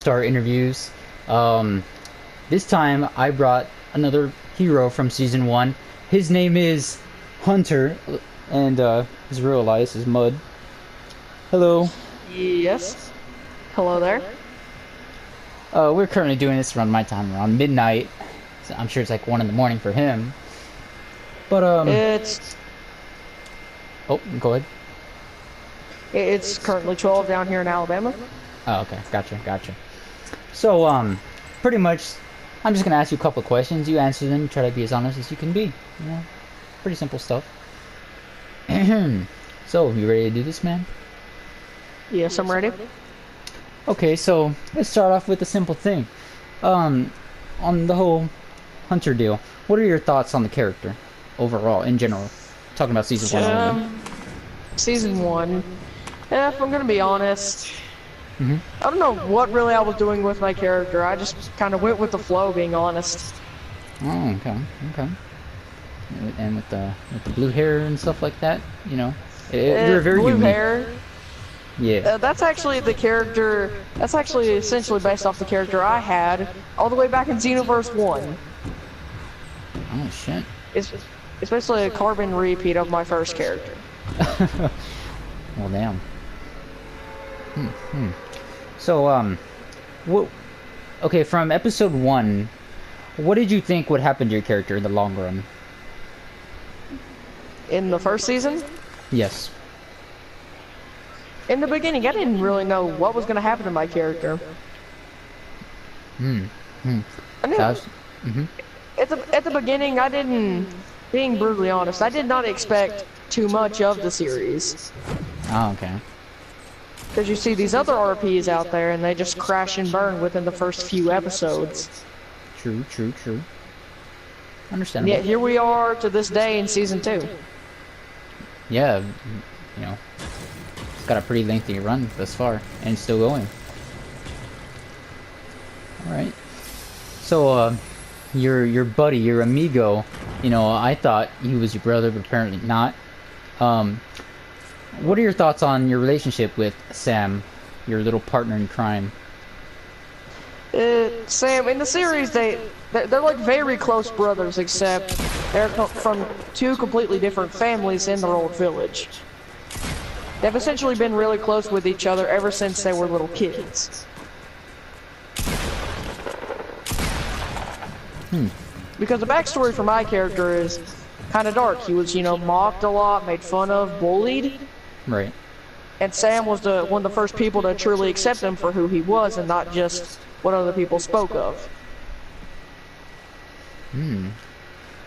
star interviews. Um, this time I brought another hero from season one. His name is Hunter, and his real life is Mud. Hello. Yes. Hello there. We're currently doing this around my time, around midnight. So I'm sure it's like 1 in the morning for him. But It's oh, go ahead. it's currently 12 down here in Alabama. Oh, okay, gotcha. So pretty much, I'm just gonna ask you a couple of questions. You answer them. Try to be as honest as you can be. You know, pretty simple stuff. So, you ready to do this, man? Yes, I'm ready. Okay, so let's start off with a simple thing. On the whole Hunter deal, what are your thoughts on the character overall, in general? Talking about season one only. Season 1. If I'm gonna be honest, Mm-hmm. I don't know what really I was doing with my character. I just kind of went with the flow, being honest. Oh, okay. And with the blue hair and stuff like that, you know, you're very Blue unique. hair. Yeah. That's actually the character. That's actually essentially based off the character I had all the way back in Xenoverse 1. Oh shit. It's basically a carbon repeat of my first character. Well, damn. So, what? Okay, from episode 1, what did you think would happen to your character in the long run? In the first season? Yes. In the beginning, I didn't really know what was going to happen to my character. I mean, at the beginning, I didn't, being brutally honest, I did not expect too much of the series. Oh, okay. Because you see these other RPs out there, and they just crash and burn within the first few episodes. True. Understandable. Yet here we are to this day in season 2. Yeah, you know, it's got a pretty lengthy run thus far, and it's still going. Alright. So, your buddy, your amigo, you know, I thought he was your brother, but apparently not. What are your thoughts on your relationship with Sam, your little partner in crime? Sam, in the series, they're like very close brothers, except they're from two completely different families in their old village. They've essentially been really close with each other ever since they were little kids. Because the backstory for my character is kind of dark. He was, you know, mocked a lot, made fun of, bullied. Right. And Sam was one of the first people to truly accept him for who he was and not just what other people spoke of.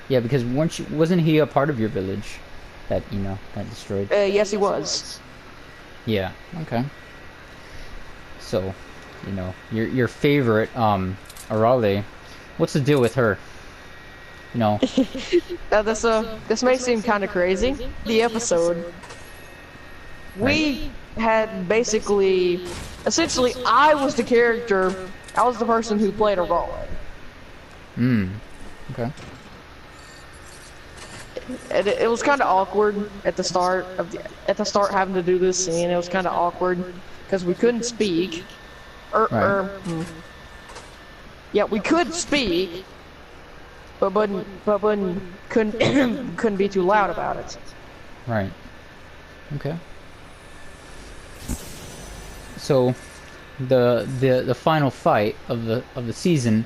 Yeah, because wasn't he a part of your village that, you know, that destroyed? Yes, he was. Yeah, okay. So, you know, your favorite, Arale, what's the deal with her? You know. This may seem kind of crazy. The episode, we had basically, essentially, I was the character, I was the person who played a role. Okay. It was kind of awkward at the start having to do this scene. It was kind of awkward because we couldn't speak. Yeah, we could speak, but couldn't couldn't be too loud about it. Right. Okay. So, the final fight of the season,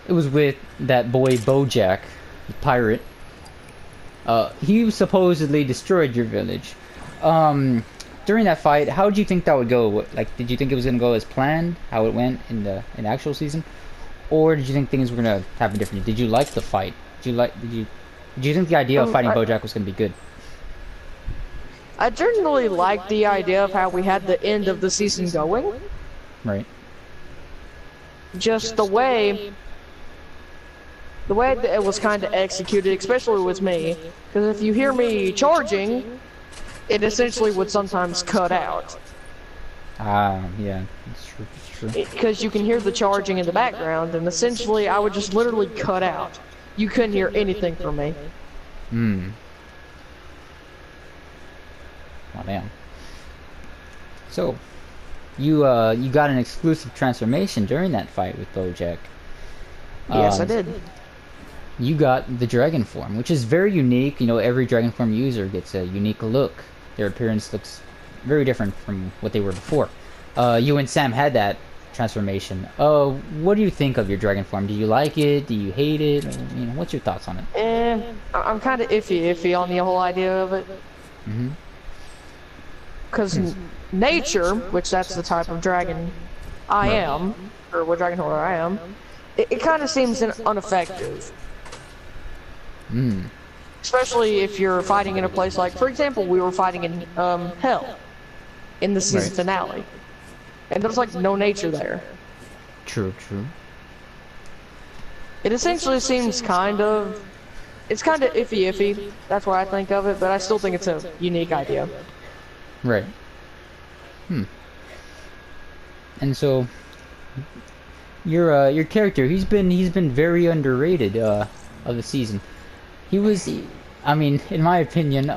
it was with that boy Bojack, the pirate. He supposedly destroyed your village. During that fight, how did you think that would go? Like, did you think it was gonna go as planned? How it went in the actual season, or did you think things were gonna happen differently? Did you like the fight? Did you think the idea of fighting Bojack was gonna be good? I generally liked the idea of how we had the end of the season going. Right. Just the way that it was kind of executed, especially with me, because if you hear me charging, it essentially would sometimes cut out. Yeah, it's true. Because you can hear the charging in the background, and essentially I would just literally cut out. You couldn't hear anything from me. Oh, damn. So, you got an exclusive transformation during that fight with Bojack. Yes, I Um, did. you got the dragon form, which is very unique. You know, every dragon form user gets a unique look. Their appearance looks very different from what they were before. You and Sam had that transformation. What do you think of your dragon form? Do you like it? Do you hate it? Or, you know, what's your thoughts on it? I'm kind of iffy on the whole idea of it. Mm-hmm. Because nature, which that's the type of dragon I am, or what dragon holder I am, it kind of seems ineffective. Mm. Especially if you're fighting in a place like, for example, we were fighting in Hell in the season finale. And there's like no nature there. True, true. It essentially seems it's kind of iffy. That's why I think of it, but I still think it's a unique idea. Right. And so your character, he's been very underrated of the season. I mean, in my opinion,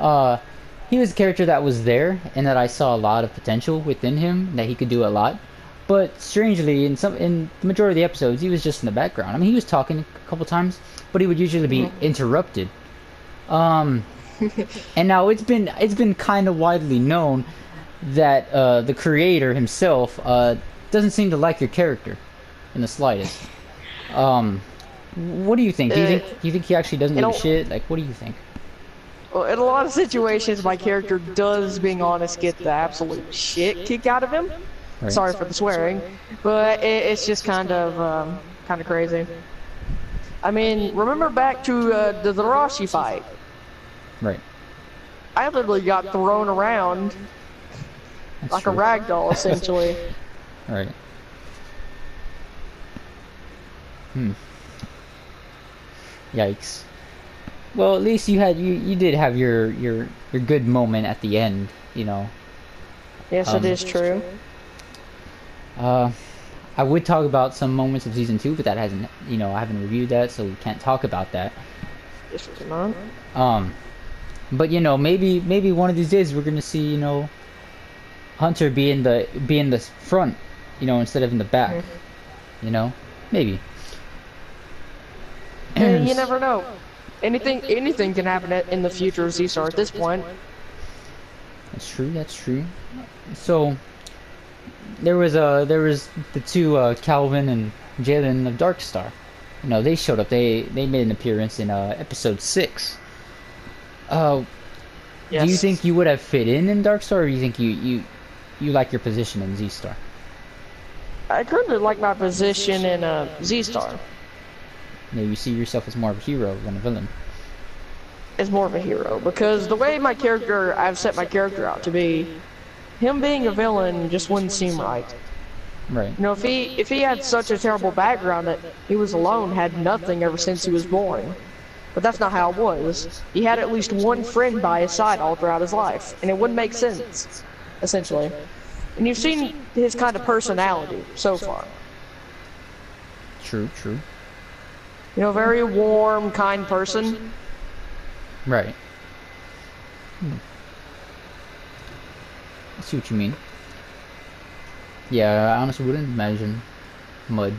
he was a character that was there and that I saw a lot of potential within him, that he could do a lot. But strangely, in the majority of the episodes, he was just in the background. I mean, he was talking a couple times, but he would usually be interrupted. And now it's been kind of widely known that the creator himself doesn't seem to like your character in the slightest. What do you think? Do you think he actually doesn't give a shit? Like, what do you think? Well, in a lot of situations, my character does, being honest, get the absolute shit kicked out of him. Right. Sorry for the swearing, but it's just kind of crazy. I mean, remember back to the Rashi fight? Right. I literally got thrown around like a rag doll, essentially. Right. Yikes. Well, at least you did have your good moment at the end, you know. Yes, it is true. I would talk about some moments of season 2, but that hasn't, you know, I haven't reviewed that, so we can't talk about that. Yes, we cannot. But you know, maybe one of these days we're gonna see, you know, Hunter be in the front, you know, instead of in the back. You know, maybe. You never know. Anything can happen in the future of Z-Star at this point. That's true. That's true. So there was the two Calvin and Jalen of Darkstar. You know, they showed up. They made an appearance in episode 6. Yes. Do you think you would have fit in Darkstar, or do you think you like your position in Z-Star? I currently like my position in Z-Star. You know, you see yourself as more of a hero than a villain. As more of a hero, because the way I've set my character out to be, him being a villain just wouldn't seem right. Right. You know, if he had such a terrible background that he was alone, had nothing ever since he was born. But that's not how it was. He had at least one friend by his side all throughout his life, and it wouldn't make sense, essentially. And you've seen his kind of personality so far. True, true. You know, very warm, kind person. Right. I see what you mean. Yeah, I honestly wouldn't imagine Mud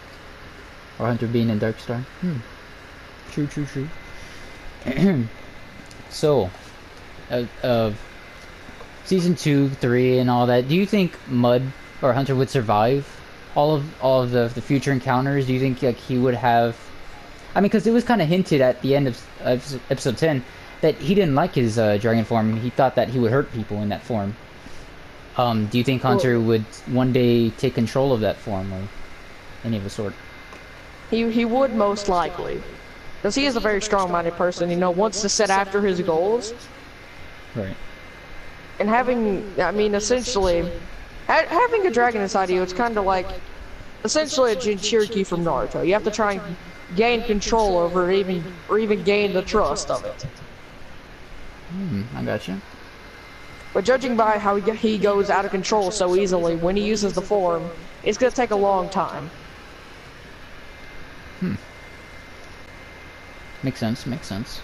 or Hunter being in Darkstar. True, true, true. So, season 2, 3, and all that. Do you think Mud or Hunter would survive all of the future encounters? Do you think like he would have? I mean, because it was kind of hinted at the end of episode 10 that he didn't like his dragon form. He thought that he would hurt people in that form. Do you think Hunter would one day take control of that form or any of the sort? He would most likely. Because he is a very strong-minded person, you know, wants to set after his goals. Right. And essentially, having a dragon inside you, it's kind of like, essentially a Jinchuriki from Naruto. You have to try and gain control over it, or even gain the trust of it. I gotcha. But judging by how he goes out of control so easily when he uses the form, it's going to take a long time. Makes sense, makes sense.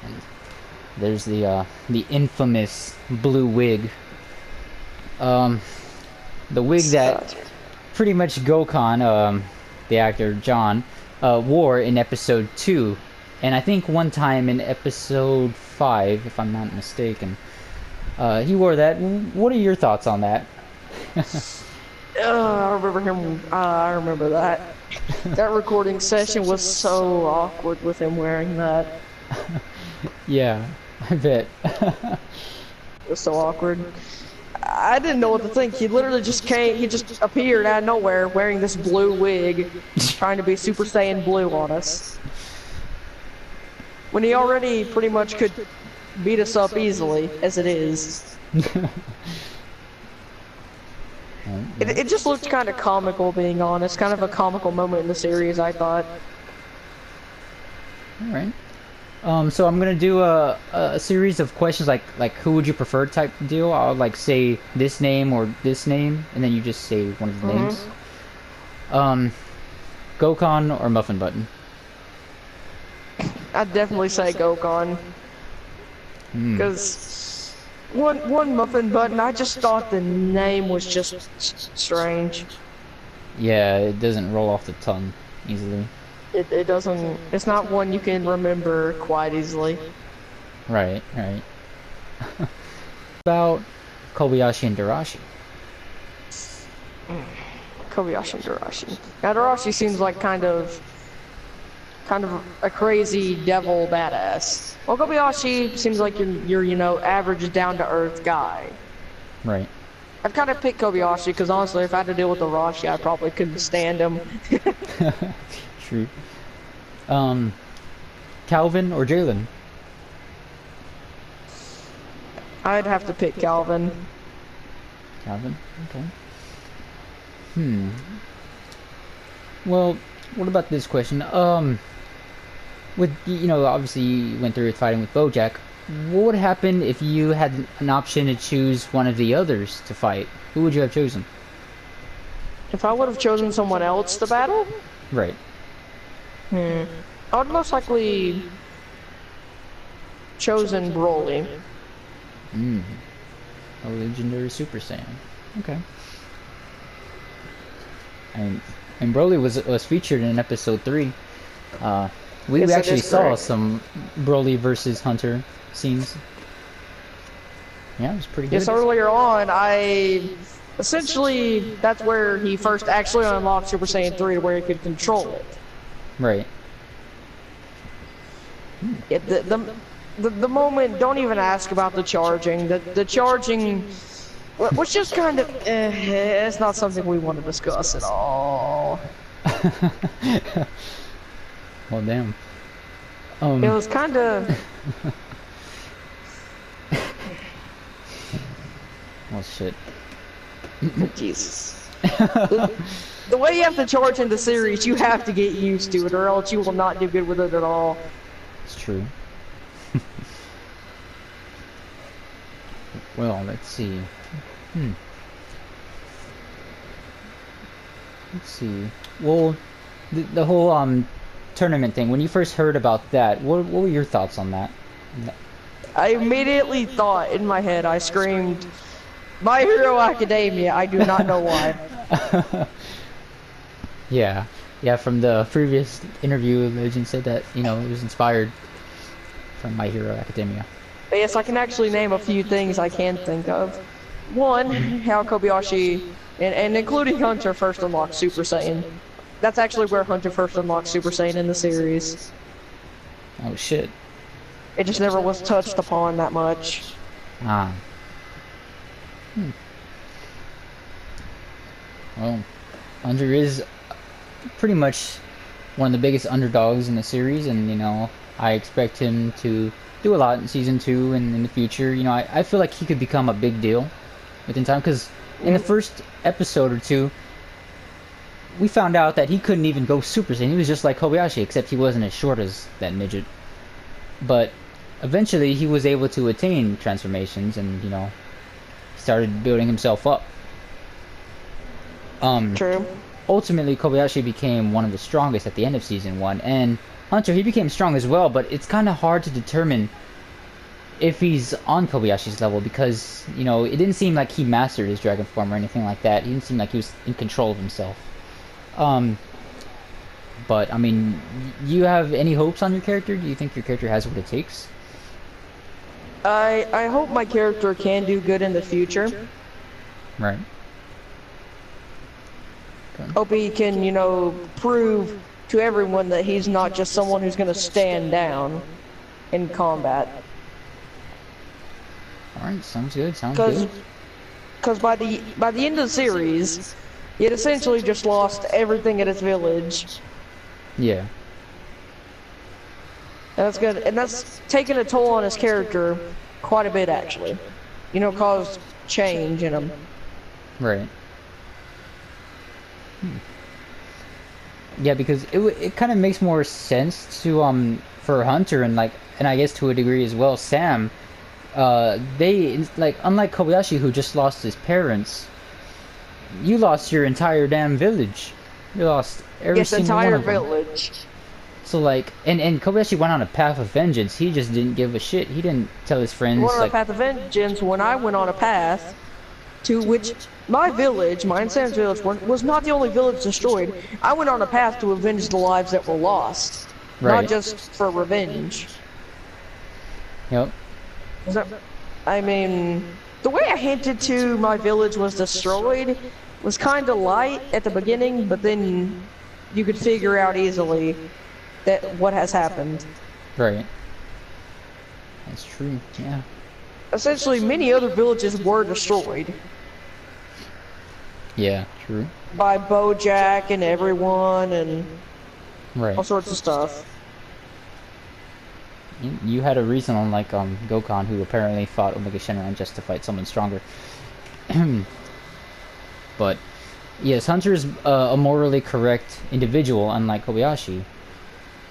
And there's the infamous blue wig. the wig that pretty much Gokhan, the actor John, wore in episode 2, and I think one time in episode 5, if I'm not mistaken, he wore that. What are your thoughts on that? I remember him. I remember that. That recording session was so awkward with him wearing that. Yeah, I bet. It was so awkward. I didn't know what to think. He literally just came. He just appeared out of nowhere wearing this blue wig, trying to be Super Saiyan blue on us. When he already pretty much could beat us up easily, as it is. It just looked kind of comical, being honest. Kind of a comical moment in the series, I thought. Alright. So I'm gonna do a series of questions like who would you prefer type deal. I'll like say this name or this name, and then you just say one of the names. Gokhan or Muffin Button? I'd definitely say Gokhan. Because one Muffin Button, I just thought the name was just strange. Yeah, it doesn't roll off the tongue easily. It doesn't. It's not one you can remember quite easily. Right. About Kobayashi and Darashi. Kobayashi and Darashi. Now Darashi seems like kind of a crazy devil badass. Well, Kobayashi seems like you're you know, average down to earth guy. Right. I'd kind of pick Kobayashi because honestly, if I had to deal with Darashi, I probably couldn't stand him. True. Calvin or Jalen? I'd have to pick Calvin. Calvin? Okay. Well, what about this question? With, you know, obviously you went through fighting with Bojack. What would happen if you had an option to choose one of the others to fight? Who would you have chosen? If I would have chosen someone else to battle? Right. I would most likely chosen Broly. A legendary Super Saiyan. Okay. And Broly was featured in episode 3. We Yes, actually saw correct. some Broly versus Hunter scenes. Yeah, it was pretty good. Yes, earlier on, essentially, that's where he first actually unlocked Super Saiyan 3 to where he could control it. Right. Yeah, the moment, don't even ask about the charging. The charging was just kind of, it's not something we want to discuss at all. Well, damn. It was kind of... Well, shit. Jesus. The way you have to charge in the series, you have to get used to it, or else you will not do good with it at all. It's true. Well, let's see. Let's see. Well, the whole tournament thing. When you first heard about that, what were your thoughts on that? I immediately thought in my head, I screamed, My Hero Academia. I do not know why. Yeah. From the previous interview, Legend said that, you know, it was inspired from My Hero Academia. But yes, I can actually name a few things I can think of. One, how Kobayashi, and including Hunter, first unlocked Super Saiyan. That's actually where Hunter first unlocked Super Saiyan in the series. Oh, shit. It just never was touched upon that much. Ah. Well, Hunter is pretty much one of the biggest underdogs in the series, and, you know, I expect him to do a lot in Season 2 and in the future. You know, I feel like he could become a big deal within time, because in the first episode or two, we found out that he couldn't even go Super Saiyan. He was just like Kobayashi, except he wasn't as short as that midget. But eventually, he was able to attain transformations, and, you know, started building himself up. True. Ultimately, Kobayashi became one of the strongest at the end of Season 1, and Hunter, he became strong as well, but it's kind of hard to determine if he's on Kobayashi's level, because you know it didn't seem like he mastered his dragon form or anything like that. He didn't seem like he was in control of himself. Um, but I mean, you have any hopes on your character? Do you think your character has what it takes? I hope my character can do good in the future. Right. Hope he can, you know, prove to everyone that he's not just someone who's going to stand down in combat. All right, sounds good. Sounds good. Because by the end of the series, it essentially just lost everything at its village. Yeah. And that's good, and that's taken a toll on his character quite a bit, actually. You know, caused change in him. Right. Yeah, because it kind of makes more sense to for Hunter and I guess to a degree as well Sam. They like unlike Kobayashi who just lost his parents. You lost your entire damn village. You lost every single one of them. Village. So like, and Kobayashi went on a path of vengeance. He just didn't give a shit. He didn't tell his friends. He went on like, a path of vengeance when I went on a path to which my village, my and Sam's village, was not the only village destroyed. I went on a path to avenge the lives that were lost, right. not just for revenge. Yep. I mean, the way I hinted to my village was destroyed was kind of light at the beginning, but then you could figure out easily that what has happened. Right. That's true. Yeah. Essentially, many other villages were destroyed. Yeah, true. By Bojack and everyone and right. all sorts of stuff. You had a reason unlike Gokhan, who apparently fought Omega Shenron just to fight someone stronger. But yes, Hunter's a morally correct individual, unlike Kobayashi.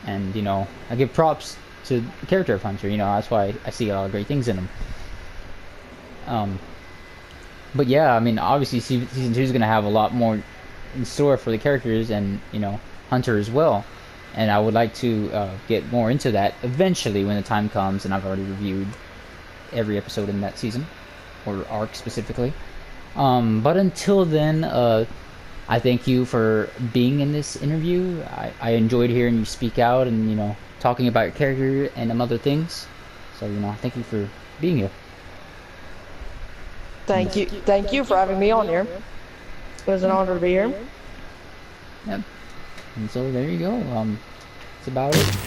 And you know, I give props to the character of Hunter. You know, that's why I see a lot of great things in him. But yeah, I mean, obviously season 2 is gonna have a lot more in store for the characters, and you know, Hunter as well. And I would like to get more into that eventually when the time comes, and I've already reviewed every episode in that season, or arc specifically. But until then, I thank you for being in this interview. I enjoyed hearing you speak out and, you know, talking about your character and other things. So, you know, thank you for being here. Thank you for having me on here. It was an honor to be here. Yep. And so there you go. That's about it.